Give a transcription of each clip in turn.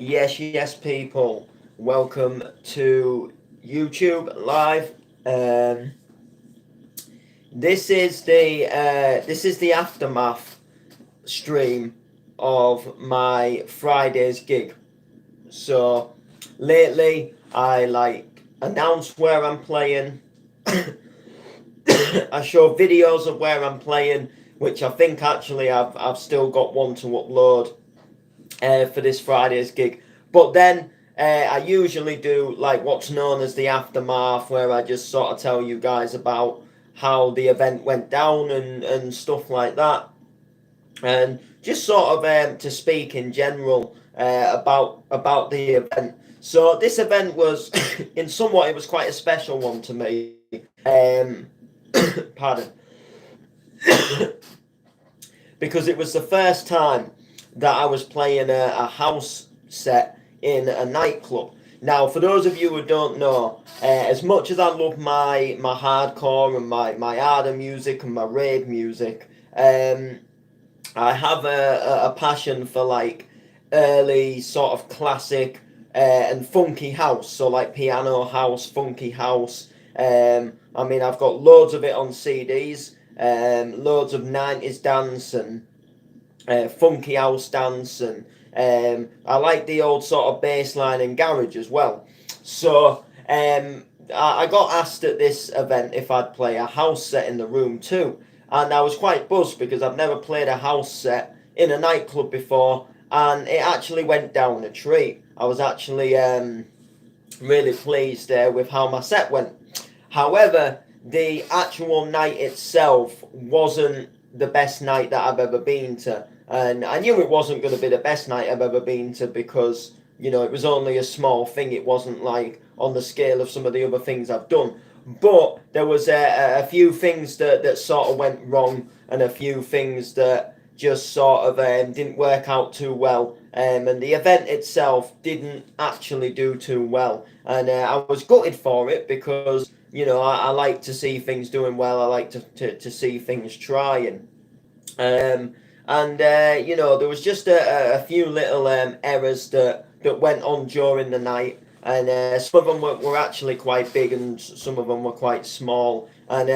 Yes, people. Welcome to YouTube Live. Um, this is the aftermath stream of my Friday's gig. So lately, I announce where I'm playing. I show videos of where I'm playing, which I think actually I've still got one to upload for this Friday's gig. But then I usually do like what's known as the aftermath, where I just sort of tell you guys about how the event went down and stuff like that, and just sort of to speak in general about the event. So this event was, in somewhat, it was quite a special one to me. Pardon, because it was the first time that I was playing a house set in a nightclub. Now, for those of you who don't know, as much as I love my hardcore and my harder music and my rave music, I have a passion for like early sort of classic and funky house. So like piano house, funky house. I mean, I've got loads of it on CDs. Loads of 90s dance and funky house dance, and I like the old sort of bass line and garage as well. So I got asked at this event if I'd play a house set in the room too, and I was quite buzzed because I've never played a house set in a nightclub before, and it actually went down a treat. I was actually really pleased with how my set went. However, the actual night itself wasn't the best night that I've ever been to. And I knew it wasn't going to be the best night I've ever been to because, it was only a small thing. It wasn't like on the scale of some of the other things I've done. But there was a few things that sort of went wrong, and a few things that just sort of didn't work out too well. And the event itself didn't actually do too well. And I was gutted for it because, I like to see things doing well. I like to see things trying. There was just a few little errors that went on during the night. And some of them were actually quite big, and some of them were quite small. And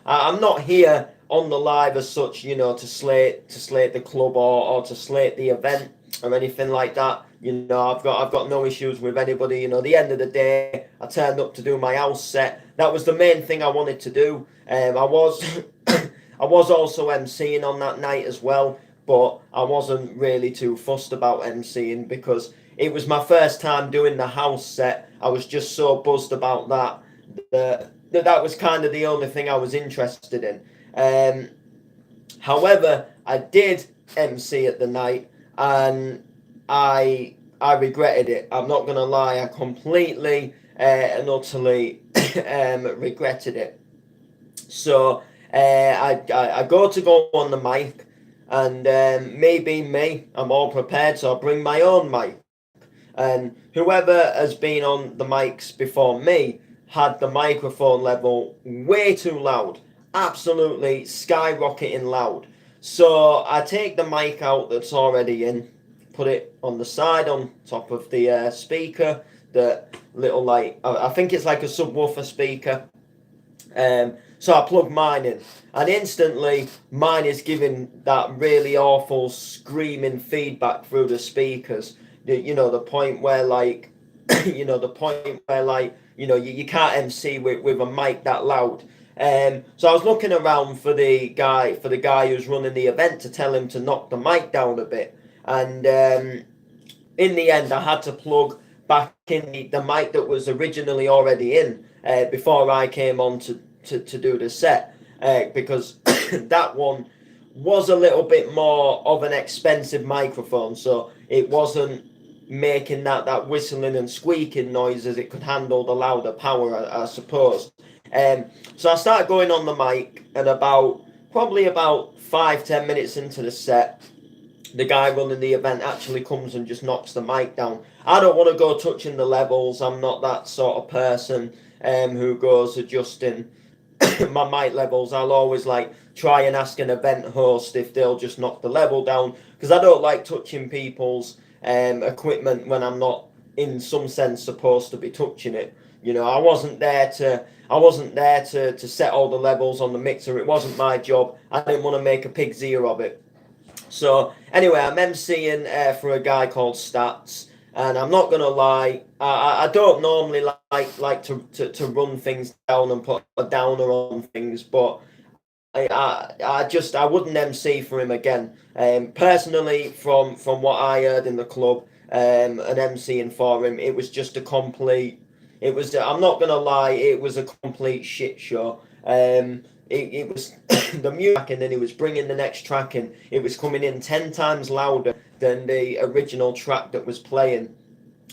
I'm not here on the live as such, to slate the club or to slate the event or anything like that. I've got no issues with anybody. At the end of the day, I turned up to do my house set. That was the main thing I wanted to do. I was I was also MCing on that night as well, but I wasn't really too fussed about MCing because it was my first time doing the house set. I was just so buzzed about that was kind of the only thing I was interested in. However, I did MC at the night, and I regretted it. I'm not gonna lie, I completely and utterly regretted it. So I go on the mic, and me being me, I'm all prepared, so I bring my own mic. And whoever has been on the mics before me had the microphone level way too loud, absolutely skyrocketing loud. So I take the mic out that's already in, put it on the side on top of the speaker, the little I think it's like a subwoofer speaker. So I plug mine in, and instantly mine is giving that really awful screaming feedback through the speakers. The point where you can't MC with a mic that loud. So I was looking around for the guy who's running the event to tell him to knock the mic down a bit, and in the end I had to plug back in the mic that was originally already in before I came on to do the set, because that one was a little bit more of an expensive microphone, so it wasn't making that whistling and squeaking noise as it could handle the louder power, I suppose. So I started going on the mic, and probably about 5-10 minutes into the set, the guy running the event actually comes and just knocks the mic down. I don't want to go touching the levels. I'm not that sort of person who goes adjusting my mic levels. I'll always try and ask an event host if they'll just knock the level down, because I don't like touching people's equipment when I'm not, in some sense, supposed to be touching it. I wasn't there to set all the levels on the mixer. It wasn't my job. I didn't want to make a pig's ear of it. So anyway, I'm MCing for a guy called Stats, and I'm not gonna lie, I don't normally like to run things down and put a downer on things, but I wouldn't MC for him again. Personally, from what I heard in the club, and MCing for him, it was just a complete. It was. I'm not gonna lie, it was a complete shit show. It was the music, and then he was bringing the next track in. It was coming in 10 times louder than the original track that was playing,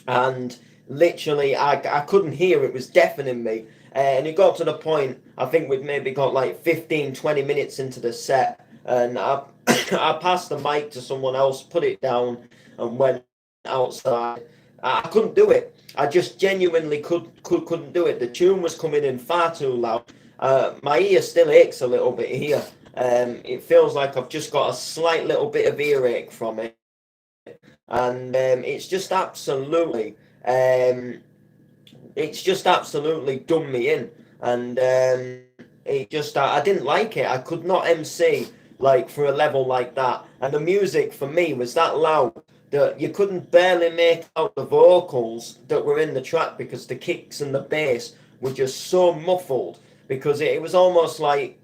and literally I couldn't hear. It was deafening me. And it got to the point, I think we'd maybe got like 15, 20 minutes into the set, and I, I passed the mic to someone else, put it down, and went outside. I couldn't do it. I just genuinely couldn't do it. The tune was coming in far too loud. My ear still aches a little bit here. It feels like I've just got a slight little bit of earache from it, and it's just absolutely done me in, and I didn't like it. I could not MC like for a level like that, and the music for me was that loud that you couldn't barely make out the vocals that were in the track, because the kicks and the bass were just so muffled, because it was almost like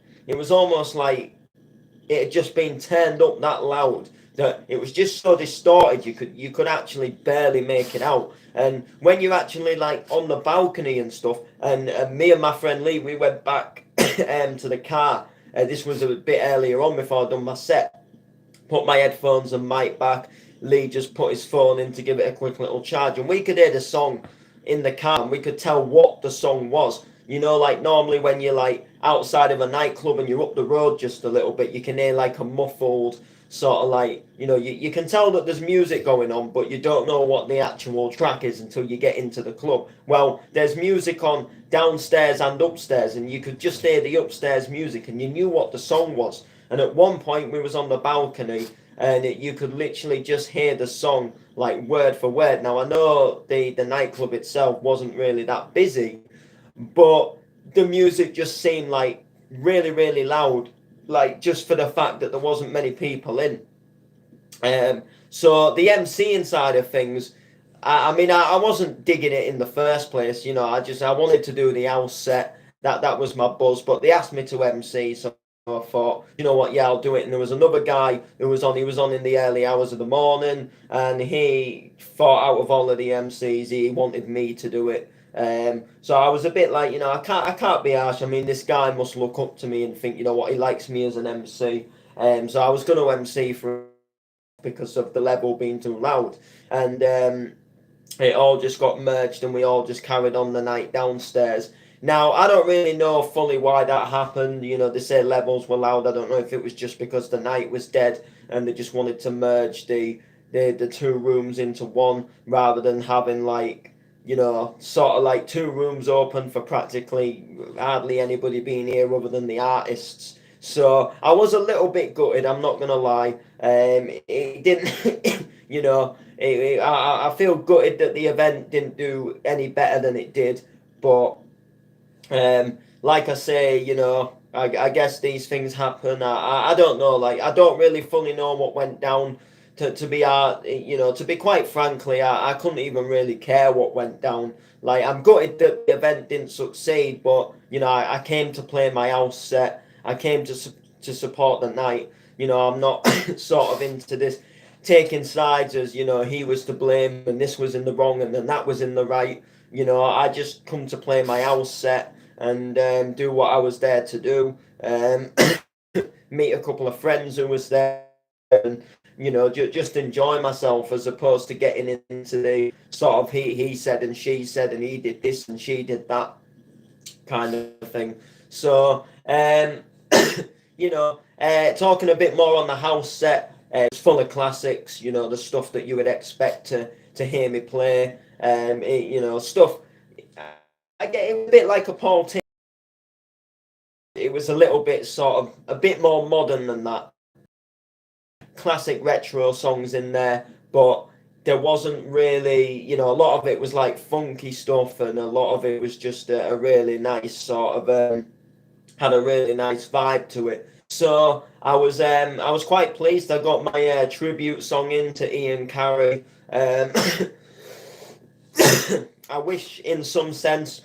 it had just been turned up that loud, that it was just so distorted you could actually barely make it out. And when you're actually like on the balcony and stuff, and me and my friend Lee, we went back to the car. This was a bit earlier on before I'd done my set. Put my headphones and mic back. Lee just put his phone in to give it a quick little charge, and we could hear the song in the car, and we could tell what the song was. Like normally when you're like outside of a nightclub and you're up the road just a little bit, you can hear like a muffled sort of like, you can tell that there's music going on, but you don't know what the actual track is until you get into the club. Well, there's music on downstairs and upstairs, and you could just hear the upstairs music, and you knew what the song was. And at one point we was on the balcony, and you could literally just hear the song like word for word. Now I know the nightclub itself wasn't really that busy, but the music just seemed like really, really loud, like just for the fact that there wasn't many people in. So the MCing side of things, I mean, I wasn't digging it in the first place. I wanted to do the house set. That was my buzz, but they asked me to MC, so I thought, you know what, yeah, I'll do it. And there was another guy who was on. He was on in the early hours of the morning, and he thought out of all of the MCs, he wanted me to do it. So I was a bit like, I can't be harsh. I mean, this guy must look up to me and think, you know what, he likes me as an MC. So I was going to MC for because of the level being too loud, and it all just got merged, and we all just carried on the night downstairs. Now I don't really know fully why that happened. They say levels were loud. I don't know if it was just because the night was dead and they just wanted to merge the two rooms into one, rather than having like, sort of like two rooms open for practically hardly anybody being here other than the artists. So I was a little bit gutted, I'm not gonna lie. It didn't, I feel gutted that the event didn't do any better than it did. But like I say, I guess these things happen. I don't know, like I don't really fully know what went down. To be quite frankly, I couldn't even really care what went down. Like, I'm gutted that the event didn't succeed, but I came to play my house set. I came to support the night. I'm not sort of into this taking sides as he was to blame and this was in the wrong and then that was in the right. I just come to play my house set and do what I was there to do. Meet a couple of friends who was there, and just enjoy myself, as opposed to getting into the sort of he said and she said and he did this and she did that kind of thing. So talking a bit more on the house set, it's full of classics, the stuff that you would expect to hear me play. Stuff, I get it a bit like a Paul T. It was a little bit sort of a bit more modern than that. Classic retro songs in there, but there wasn't really, you know, a lot of it was like funky stuff, and a lot of it was just a really nice sort of had a really nice vibe to it. So I was quite pleased. I got my tribute song into Ian Carey. I wish, in some sense,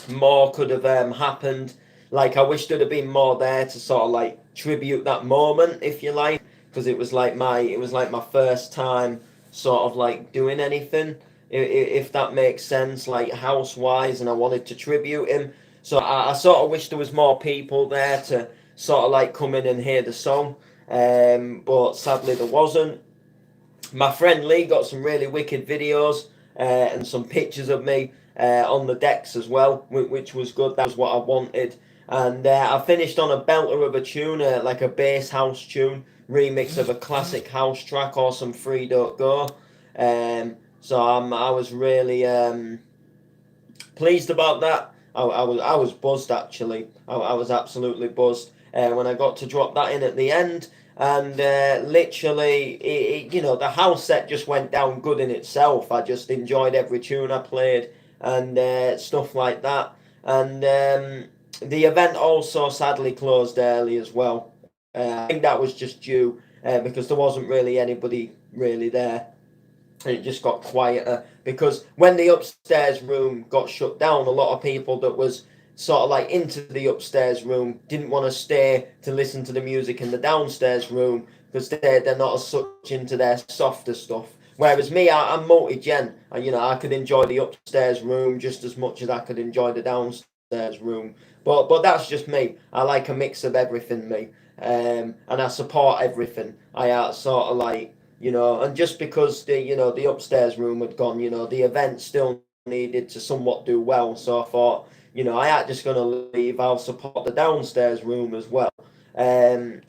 more could have happened. Like, I wish there'd have been more there to sort of like tribute that moment, if you like, because it was like my first time sort of like doing anything, if that makes sense, like house wise, and I wanted to tribute him. So I sort of wish there was more people there to sort of like come in and hear the song, but sadly there wasn't. My friend Lee got some really wicked videos and some pictures of me on the decks as well, which was good. That was what I wanted. And I finished on a belter of a tune, like a bass house tune, remix of a classic house track or some Free Don't Go. So I was really pleased about that. I was buzzed actually. I was absolutely buzzed when I got to drop that in at the end. And literally, you know, the house set just went down good in itself. I just enjoyed every tune I played and stuff like that. And the event also sadly closed early as well. I think that was just due because there wasn't really anybody really there. And it just got quieter because when the upstairs room got shut down, a lot of people that was sort of like into the upstairs room didn't want to stay to listen to the music in the downstairs room because they're not as such into their softer stuff. Whereas me, I'm multi-gen, and you know I could enjoy the upstairs room just as much as I could enjoy the downstairs room. But that's just me. I like a mix of everything, me, and I support everything. I sort of like, you know, and just because the, you know, the upstairs room had gone, you know, the event still needed to somewhat do well. So I thought, you know, I ain't just going to leave. I'll support the downstairs room as well. Um,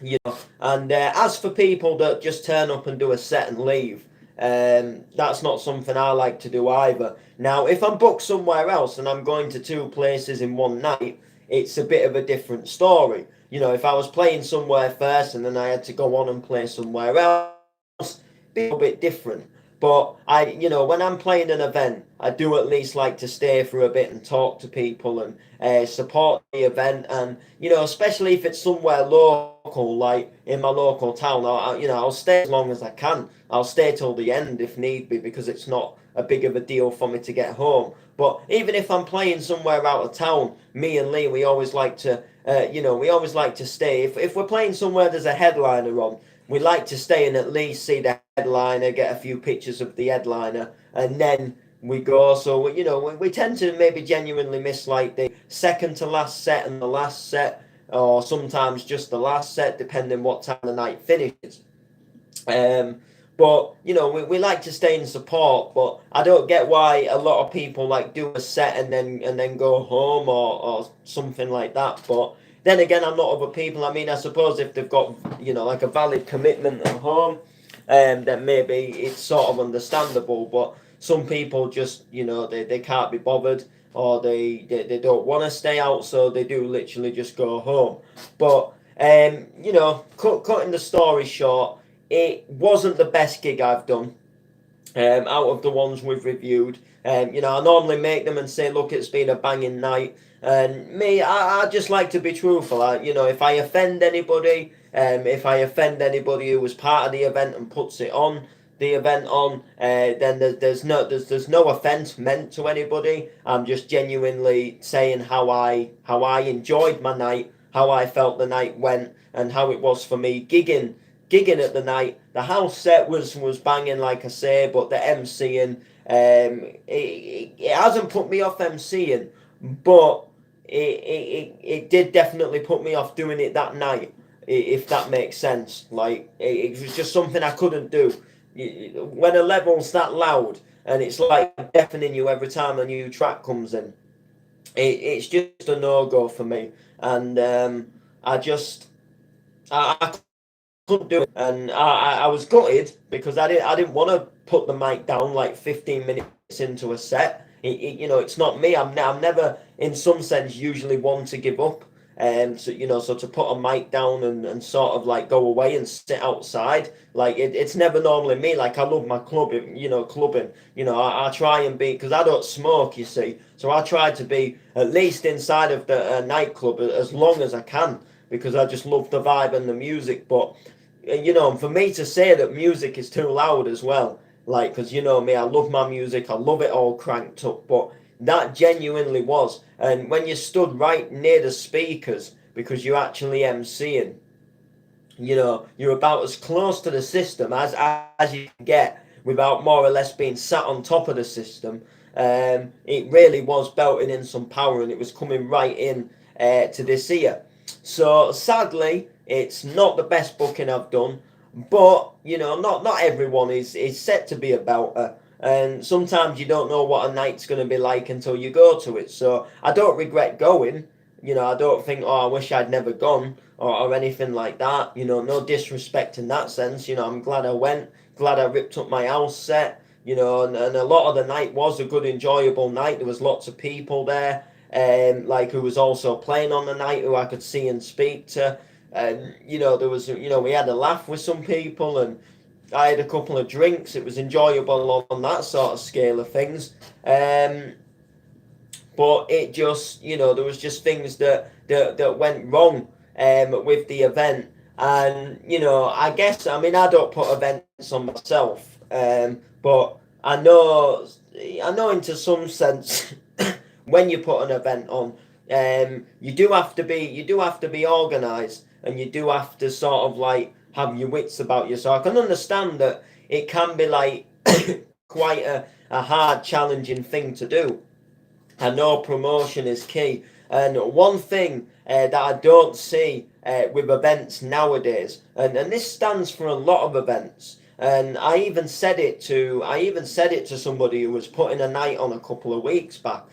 you know, and as for people that just turn up and do a set and leave, that's not something I like to do either. Now, if I'm booked somewhere else and I'm going to two places in one night, it's a bit of a different story. You know, if I was playing somewhere first and then I had to go on and play somewhere else, be a little bit different. But you know, when I'm playing an event, I do at least like to stay for a bit and talk to people and support the event. And you know, especially if it's somewhere local, like in my local town, you know, I'll stay as long as I can. I'll stay till the end if need be because it's not a big of a deal for me to get home. But even if I'm playing somewhere out of town, me and Lee, we always like to, you know, we always like to stay. If we're playing somewhere there's a headliner on, we like to stay and at least see the headliner, get a few pictures of the headliner, and then we go. So, you know, we tend to maybe genuinely miss like the second to last set and the last set, or sometimes just the last set, depending what time the night finishes. But you know, we like to stay in support, but I don't get why a lot of people like do a set and then go home or something like that. But then again, I'm not other people. I mean, I suppose if they've got, you know, like a valid commitment at home, then maybe it's sort of understandable. But some people just, you know, they can't be bothered, or they don't want to stay out, so they do literally just go home. But you know, cutting the story short, it wasn't the best gig I've done out of the ones we've reviewed. You know, I normally make them and say, look, it's been a banging night. And me, I just like to be truthful. You know, if I offend anybody, who was part of the event and puts it on the event on, then there's no offence meant to anybody. I'm just genuinely saying how I enjoyed my night, how I felt the night went, and how it was for me gigging at the night. The house set was banging, like I say, but the MCing, it hasn't put me off MCing, but it did definitely put me off doing it that night, if that makes sense. Like, it was just something I couldn't do. When a level's that loud and it's like deafening you every time a new track comes in, it's just a no-go for me. And I just I couldn't do it, and I was gutted because I didn't want to put the mic down like 15 minutes into a set. You know, it's not me. I'm never, in some sense, usually one to give up. So so to put a mic down and sort of like go away and sit outside, like it's never normally me. Like I love my clubbing, clubbing. I try and be, because I don't smoke, you see, so I try to be at least inside of the nightclub as long as I can, because I just love the vibe and the music. But for me to say that music is too loud as well, like, because me, I love my music, I love it all cranked up, but that genuinely was. And when you stood right near the speakers, because you're actually MCing, you're about as close to the system as you can get without more or less being sat on top of the system. It really was belting in some power, and it was coming right in to this ear. So sadly, it's not the best booking I've done, but not everyone is set to be a belter. And sometimes you don't know what a night's going to be like until you go to it. So I don't regret going. I don't think, oh, I wish I'd never gone, or anything like that. No disrespect in that sense. I'm glad I went, glad I ripped up my house set, and a lot of the night was a good, enjoyable night. There was lots of people there, like who was also playing on the night, who I could see and speak to. And, there was, we had a laugh with some people, and I had a couple of drinks. It was enjoyable on that sort of scale of things. But it just, there was just things that went wrong with the event. And I guess, I mean, I don't put events on myself, but I know into some sense when you put an event on, you do have to be organized, and you do have to sort of like have your wits about you. So I can understand that it can be like quite a hard, challenging thing to do. I know promotion is key. And one thing that I don't see with events nowadays, and this stands for a lot of events, and I even said it to somebody who was putting a night on a couple of weeks back.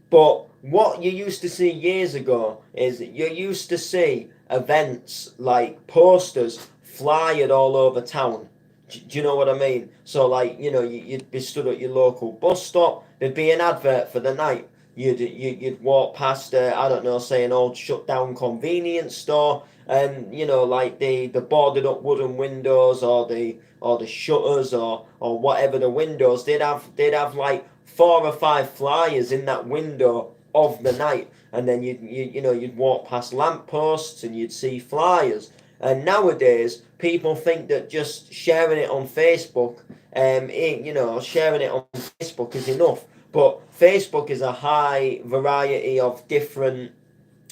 But what you used to see years ago is you used to see events like posters flying all over town. Do you know what I mean? So, like, you'd be stood at your local bus stop. There'd be an advert for the night. You'd walk past, I don't know, say an old shut down convenience store, and like the boarded up wooden windows, or the shutters, or whatever the windows. They'd have like 4 or 5 flyers in that window of the night, and then you'd walk past lampposts and you'd see flyers. And nowadays, people think that just sharing it on Facebook, sharing it on Facebook is enough. But Facebook is a high variety of different,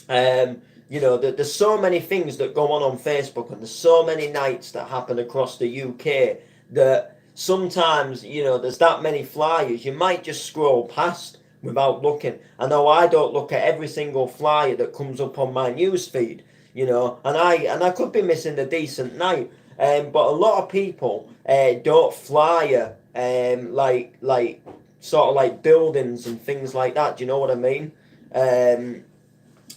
there's so many things that go on Facebook, and there's so many nights that happen across the UK that sometimes, there's that many flyers, you might just scroll past without looking. I know I don't look at every single flyer that comes up on my news feed, and I could be missing a decent night. But a lot of people don't flyer like sort of like buildings and things like that. Do you know what I mean? Um,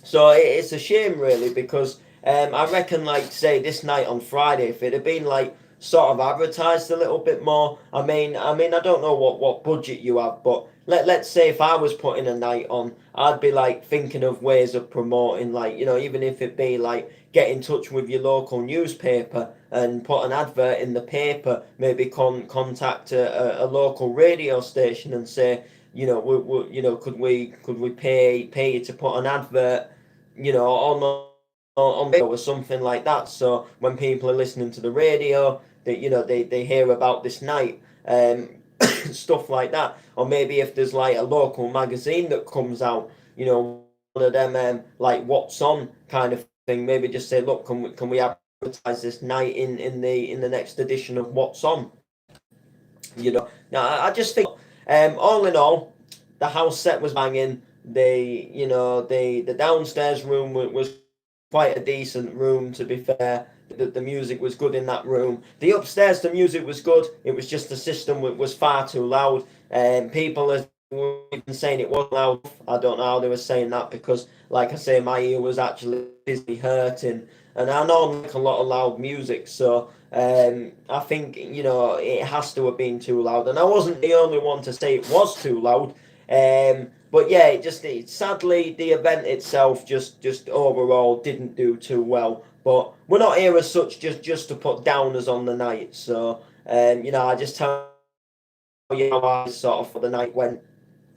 so it's a shame, really, because I reckon, like, say this night on Friday, if it had been like sort of advertised a little bit more. I don't know what budget you have, but let's say if I was putting a night on, I'd be like thinking of ways of promoting, like, even if it be like get in touch with your local newspaper and put an advert in the paper, maybe contact a local radio station and say, could we pay you to put an advert, on radio or something like that. So when people are listening to the radio, they hear about this night, stuff like that. Or maybe if there's like a local magazine that comes out, one of them like what's on kind of thing. Maybe just say, look, can we advertise this night in the next edition of What's On? Now I just think, all in all, the house set was banging. The downstairs room was quite a decent room, to be fair. The music was good in that room. The upstairs, the music was good. It was just the system was far too loud. People have been saying it was loud. I don't know how they were saying that, because, like I say, my ear was actually physically hurting. And I know I make a lot of loud music, so I think, it has to have been too loud. And I wasn't the only one to say it was too loud. but yeah, sadly the event itself just overall didn't do too well. But we're not here as such just to put downers on the night. So I just tell you how I sort of for the night went.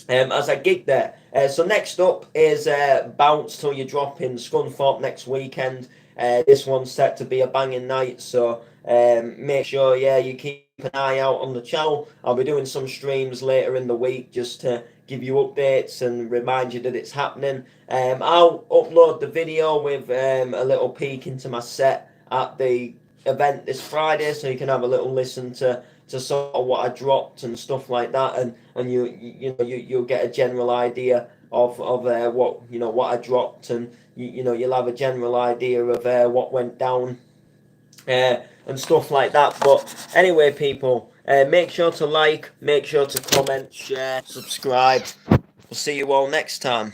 As I gig there. So next up is Bounce Till You Drop in Scunthorpe next weekend. This one's set to be a banging night, so make sure, you keep an eye out on the channel. I'll be doing some streams later in the week just to give you updates and remind you that it's happening. I'll upload the video with a little peek into my set at the event this Friday, so you can have a little listen to sort of what I dropped and stuff like that, and you'll get a general idea of what I dropped, and you'll have a general idea of what went down and stuff like that. But anyway, people, make sure to like, make sure to comment, share, subscribe. We'll see you all next time.